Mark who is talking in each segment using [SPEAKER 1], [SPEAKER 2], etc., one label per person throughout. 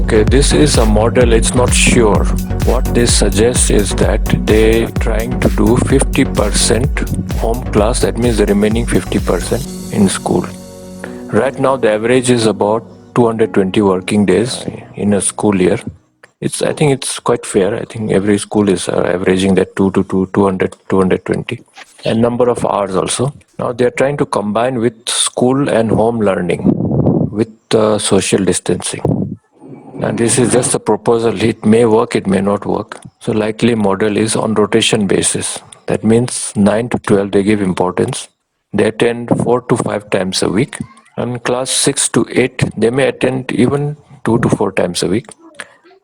[SPEAKER 1] Okay, this is a model, it's not sure. What this suggests is that they trying to do 50% home class, that means the remaining 50% in school. Right now the average is about 220 working days in a school year. I think it's quite fair. I think every school is averaging that 200, 220. And number of hours also. Now they are trying to combine with school and home learning with social distancing. And this is just a proposal. It may work, it may not work. So likely model is on rotation basis. That means 9 to 12 they give importance. They attend 4 to 5 times a week. And class 6 to 8 they may attend even 2 to 4 times a week.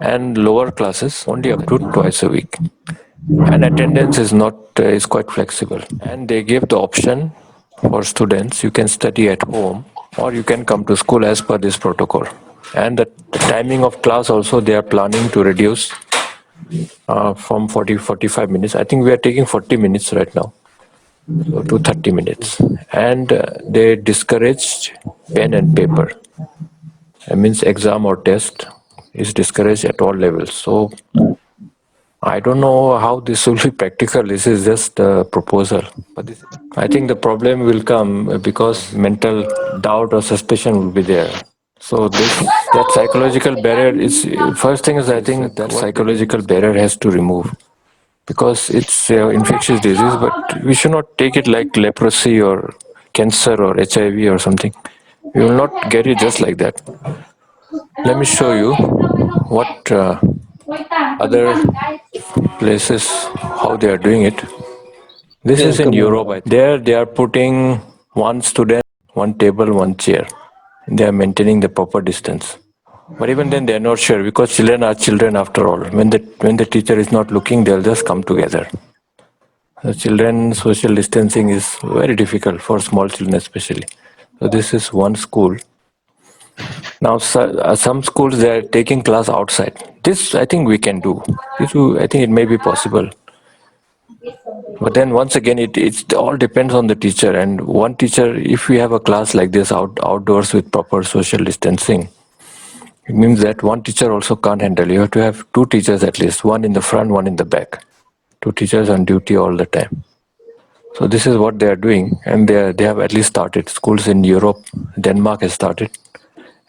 [SPEAKER 1] And lower classes only up to twice a week. And attendance is quite flexible. And they give the option for students, you can study at home or you can come to school as per this protocol. And the timing of class also they are planning to reduce from 45 minutes. I think we are taking 40 minutes right now, so to 30 minutes. And they discouraged pen and paper. That means exam or test is discouraged at all levels. So I don't know how this will be practical. This is just a proposal. But I think the problem will come because mental doubt or suspicion will be there. So that psychological barrier is first thing is I think that psychological barrier has to remove because it's infectious disease, but we should not take it like leprosy or cancer or HIV or something. We will not get it just like that. Let me show you what other places how they are doing it. This is in Europe. There they are putting one student, one table, one chair. They are maintaining the proper distance. But even then they are not sure because children are children after all. When the teacher is not looking, they'll just come together. The children social distancing is very difficult for small children especially. So this is one school. Now some schools they are taking class outside. This I think we can do. I think it may be possible. But then once again, it all depends on the teacher. And one teacher, if we have a class like this outdoors with proper social distancing, it means that one teacher also can't handle. You have to have two teachers at least, one in the front, one in the back. Two teachers on duty all the time. So this is what they are doing, and they have at least started. Schools in Europe, Denmark has started,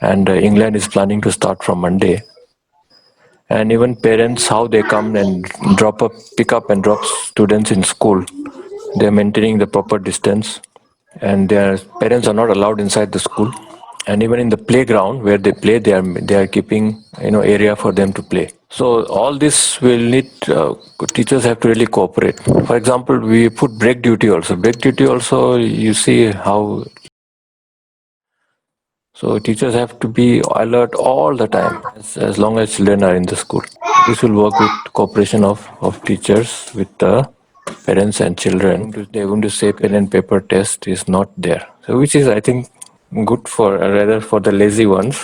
[SPEAKER 1] and England is planning to start from Monday. And even parents, how they come and pick up and drop students in school, they are maintaining the proper distance, and their parents are not allowed inside the school. And even in the playground where they play, they are keeping area for them to play. So all this will need teachers have to really cooperate. For example, we put break duty also. Break duty also, you see how. So teachers have to be alert all the time as long as children are in the school. This will work with cooperation of teachers with the parents and children. They're going to say pen and paper test is not there. So which is I think good for rather for the lazy ones.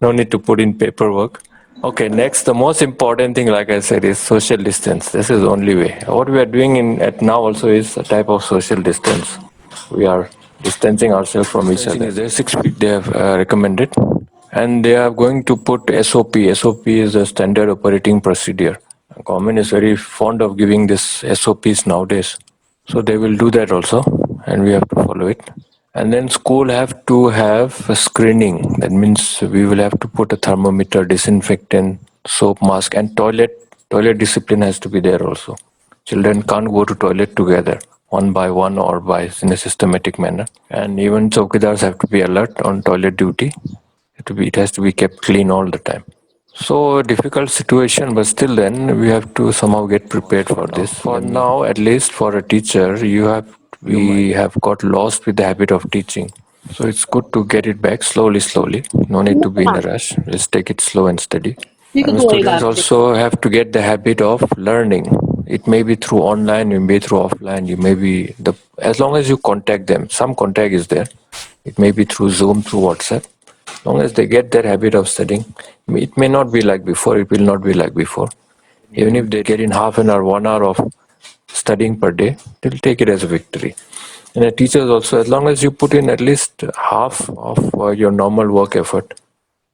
[SPEAKER 1] No need to put in paperwork. Okay, next, the most important thing, like I said, is social distance. This is the only way. What we are doing at now also is a type of social distance. We are distancing ourselves from each other. There 6 feet they have recommended, and they are going to put SOP. SOP is a standard operating procedure. Government is very fond of giving this SOPs nowadays, so they will do that also, and we have to follow it. And then school have to have a screening. That means we will have to put a thermometer, disinfectant, soap, mask, and toilet discipline has to be there also. Children can't go to toilet together, one by one or in a systematic manner. And even chowkidars have to be alert on toilet duty. It has to be kept clean all the time. So a difficult situation, but still then we have to somehow get prepared for this. For now, at least for a teacher, we have got lost with the habit of teaching. So it's good to get it back slowly. No need to be in a rush. Let's take it slow and steady. And the students also have to get the habit of learning. It may be through online, it may be through offline, as long as you contact them, some contact is there. It may be through Zoom, through WhatsApp. As long as they get that habit of studying, it may not be like before, it will not be like before. Even if they get in half an hour, 1 hour of studying per day, they'll take it as a victory. And the teachers also, as long as you put in at least half of your normal work effort,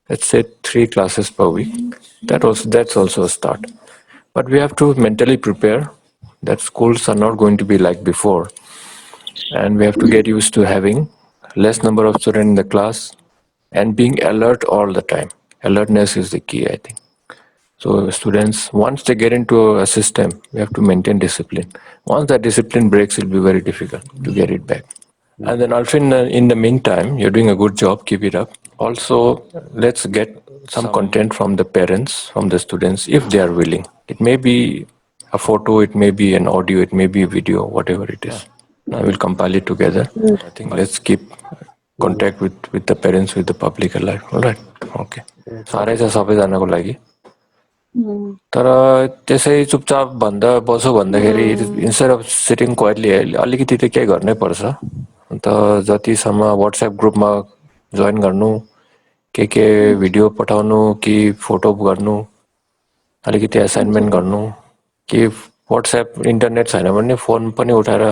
[SPEAKER 1] let's say 3 classes per week. That's also a start. But we have to mentally prepare that schools are not going to be like before, and we have to get used to having less number of students in the class and being alert all the time. Alertness is the key, I think. So students, once they get into a system, we have to maintain discipline. Once that discipline breaks, it'll be very difficult to get it back. And then also in the meantime, you're doing a good job. Keep it up. Also, let's get some content from the parents, from the students, if they are willing. It may be a photo, it may be an audio, it may be a video, whatever it is. I will compile it together. I think let's keep contact with the parents, with the public alive. All right. Okay. साह्रै छ सबैजनाको लागि तर त्यसै चुपचाप भन्दा बसो भन्दाखेरि इन्स्टेड अफ सिटिङ क्वाइटली अलिकति त केही गर्नै पर्छ अन्त जतिसम्म वाट्सएप ग्रुपमा जोइन गर्नु के भिडियो पठाउनु कि फोटो गर्नु अलिकति असाइनमेन्ट गर्नु कि वाट्सएप इन्टरनेट छैन भने फोन पनि उठाएर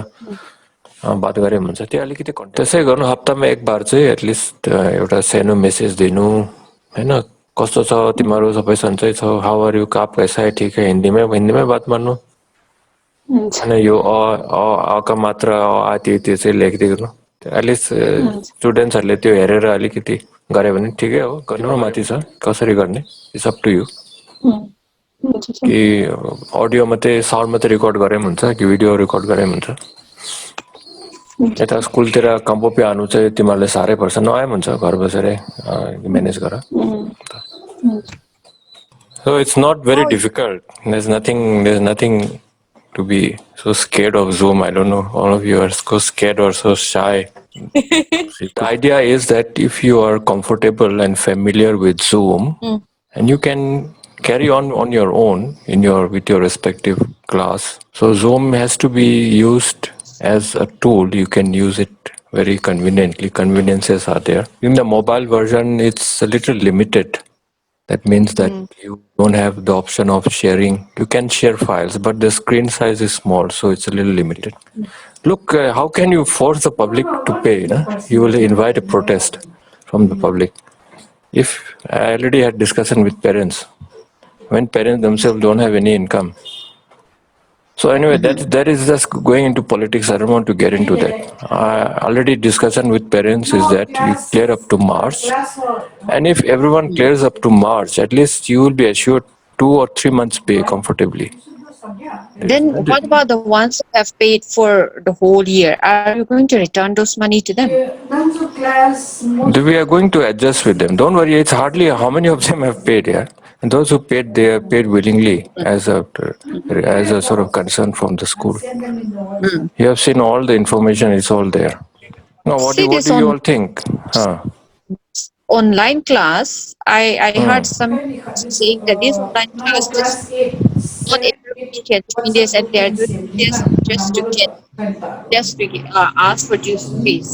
[SPEAKER 1] बात गरे हुन्छ त्यो अलिकति त्यसै गर्नु हप्तामा एक बार चाहिँ एटलिस्ट एउटा सानो मेसेज दिनु हैन कस्तो छ तिमीहरू सबै सन्चै छ हाउ आर यु कहाँ कैसा है ठीक है हिन्दीमै बात मार्नु होइन यो अ का मात्र त्यो चाहिँ लेखिदिनु एटलिस्ट स्टुडेन्ट्सहरूले त्यो हेरेर अलिकति गरे भने ठिकै हो गर्नु माथि छ कसरी गर्ने इट्स अप टु यु कि अडियो मात्रै साउन्ड मात्रै रेकर्ड गरे पनि हुन्छ कि भिडियो रेकर्ड गरे पनि हुन्छ यता स्कुलतिर कम्पोपी आउनु चाहिँ तिमीहरूले साह्रै पर्छ नआए पनि हुन्छ घर बसेरै म्यानेज गर So it's not very difficult. There's nothing to be so scared of Zoom. I don't know. All of you are so scared or so shy. The idea is that if you are comfortable and familiar with Zoom, and you can carry on your own with your respective class. So Zoom has to be used as a tool. You can use it very conveniently. Conveniences are there. In the mobile version, it's a little limited. That means that you don't have the option of sharing. You can share files, but the screen size is small, so it's a little limited. Look, how can you force the public to pay? No? You will invite a protest from the public. If I already had discussion with parents, when parents themselves don't have any income. So anyway, that is just going into politics. I don't want to get into that. Already discussion with parents is that you clear up to March. And if everyone clears up to March, at least you will be assured 2 or 3 months pay comfortably.
[SPEAKER 2] Then what about the ones who have paid for the whole year? Are you going to return those money to them?
[SPEAKER 1] We are going to adjust with them. Don't worry, it's hardly how many of them have paid, yeah? And those who paid, they have paid willingly as a sort of concern from the school. You have seen all the information, it's all there. Now, what do you all think?
[SPEAKER 2] Online class, I heard some saying that this online class just not everybody can join this and they're doing this just to ask for tuition fees.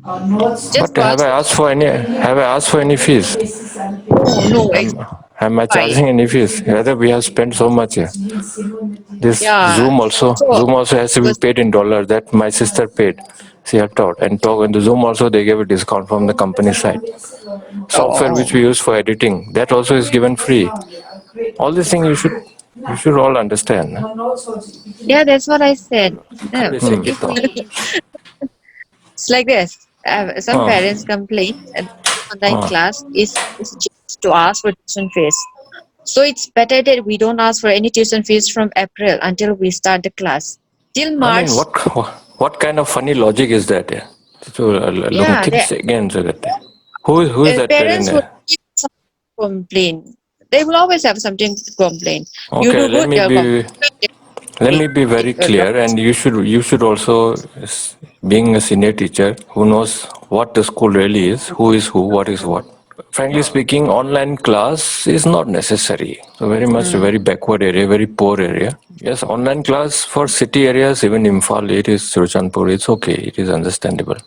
[SPEAKER 1] But have I asked for any fees?
[SPEAKER 2] No.
[SPEAKER 1] Am I charging any fees? Rather, we have spent so much here. This Zoom also has to be paid in dollars. That my sister paid. She had taught and the Zoom also they gave a discount from the company side. Software which we use for editing, that also is given free. All these things you should all understand.
[SPEAKER 2] Yeah, that's what I said. It's like this. Some parents complain that online class is just to ask for tuition fees. So it's better that we don't ask for any tuition fees from April until we start the class. Till March.
[SPEAKER 1] I mean, what kind of funny logic is that? Who is that
[SPEAKER 2] parents
[SPEAKER 1] parent?
[SPEAKER 2] Will complain. They will always have something to complain.
[SPEAKER 1] Okay,
[SPEAKER 2] you do
[SPEAKER 1] let me be very clear, and you should also, being a senior teacher who knows what the school really is, who is who, what is what. Frankly speaking, online class is not necessary. So very much a very backward area, very poor area. Yes, online class for city areas, even Imphal, it is Surchanpur, it's okay, it is understandable.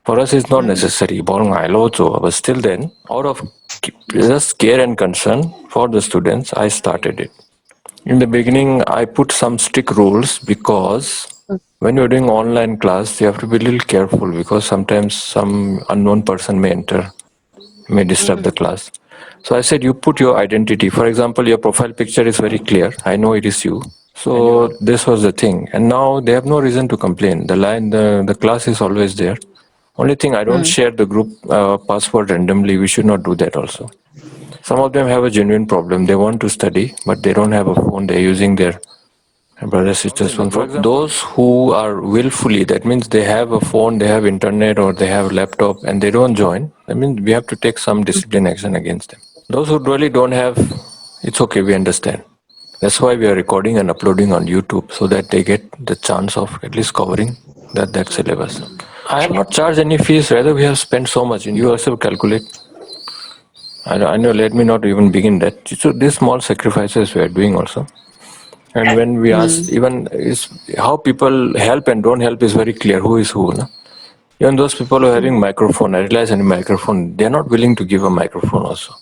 [SPEAKER 1] For us, it's not necessary. But still then, out of just care and concern for the students, I started it. In the beginning, I put some strict rules because when you're doing online class, you have to be a little careful because sometimes some unknown person may enter may disturb the class. So I said, you put your identity. For example, your profile picture is very clear. I know it is you. So this was the thing. And now they have no reason to complain. The class is always there. Only thing, I don't share the group password randomly. We should not do that also. Some of them have a genuine problem. They want to study, but they don't have a phone. They're using their brothers sisters phone. For those who are willfully, that means they have a phone, they have internet, or they have a laptop, and they don't join. That means we have to take some discipline action against them. Those who really don't have, it's okay. We understand. That's why we are recording and uploading on YouTube, so that they get the chance of at least covering that syllabus. I have not charged any fees. Rather, we have spent so much. You also calculate. I know. Let me not even begin that. So these small sacrifices we are doing also. And when we ask, even is how people help and don't help is very clear. Who is who? No? Even those people who are having microphone, I realize any microphone, they are not willing to give a microphone also.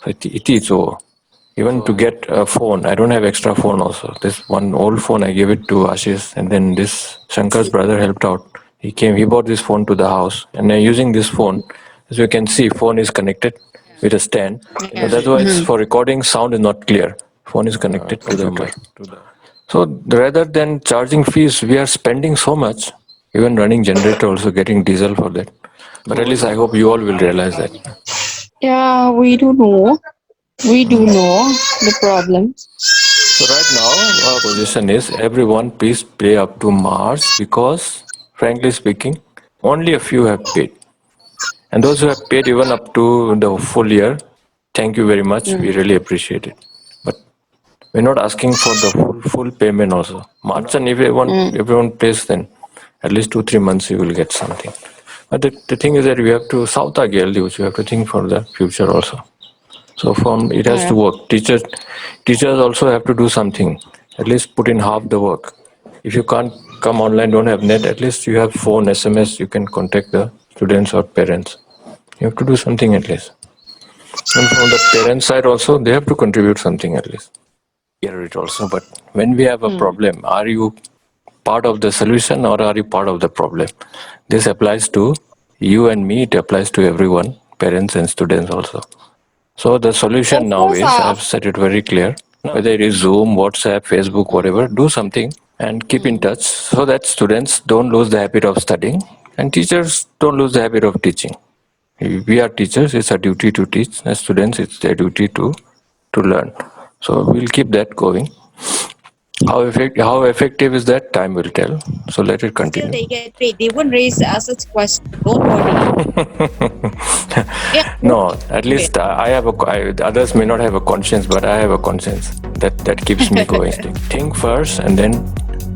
[SPEAKER 1] So it is so. Even to get a phone, I don't have extra phone also. This one old phone, I gave it to Ashish, and then this Shankar's brother helped out. He came, he brought this phone to the house, and I'm using this phone. As you can see, phone is connected with a stand. So that's why it's for recording, sound is not clear. Phone is connected to the mic. So rather than charging fees, we are spending so much, even running generator also getting diesel for that. But at least I hope you all will realize that.
[SPEAKER 2] Yeah, we do know. We do know the problems.
[SPEAKER 1] So right now, our position is everyone please pay up to March because, frankly speaking, only a few have paid. And those who have paid even up to the full year, thank you very much. We really appreciate it. But we're not asking for the full payment also. March, and if everyone pays, then at least 2-3 months you will get something. But the thing is that we have to South which we have to think for the future also. So from it has to work. Teachers also have to do something. At least put in half the work. If you can't come online, don't have net, at least you have phone, SMS, you can contact the students or parents. You have to do something at least. And from the parent side also, they have to contribute something at least. Hear it also. But when we have a problem, are you part of the solution or are you part of the problem? This applies to you and me, it applies to everyone, parents and students also. So the solution
[SPEAKER 2] Of
[SPEAKER 1] now
[SPEAKER 2] course,
[SPEAKER 1] is, I've said it very clear, whether it is Zoom, WhatsApp, Facebook, whatever, do something and keep in touch so that students don't lose the habit of studying and teachers don't lose the habit of teaching. We are teachers, it's our duty to teach. As students, it's their duty to learn. So we'll keep that going. How effective is that? Time will tell. So let it continue.
[SPEAKER 2] still they get paid. They won't raise such question. Don't worry. Yeah.
[SPEAKER 1] No, at least I have others may not have a conscience, but I have a conscience that keeps me going. Think first and then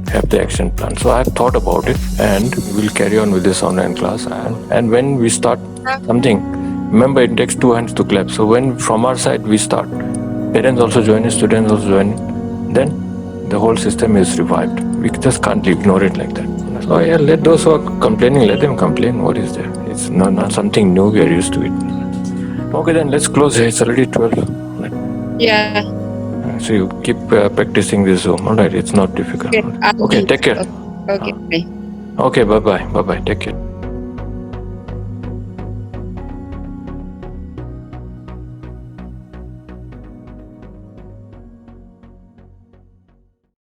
[SPEAKER 1] have the action plan. So I've thought about it and we'll carry on with this online class. And when we start something, remember it takes two hands to clap. So when from our side we start, parents also join in, students also join in, then the whole system is revived. We just can't ignore it like that. So yeah, let those who are complaining, let them complain. What is there? It's not something new. We are used to it. Okay, then let's close here. It's already 12.
[SPEAKER 2] Yeah.
[SPEAKER 1] So you keep practicing this Zoom. All right, it's not difficult. Okay, take care.
[SPEAKER 2] Okay.
[SPEAKER 1] Okay, bye-bye. Bye-bye. Take care.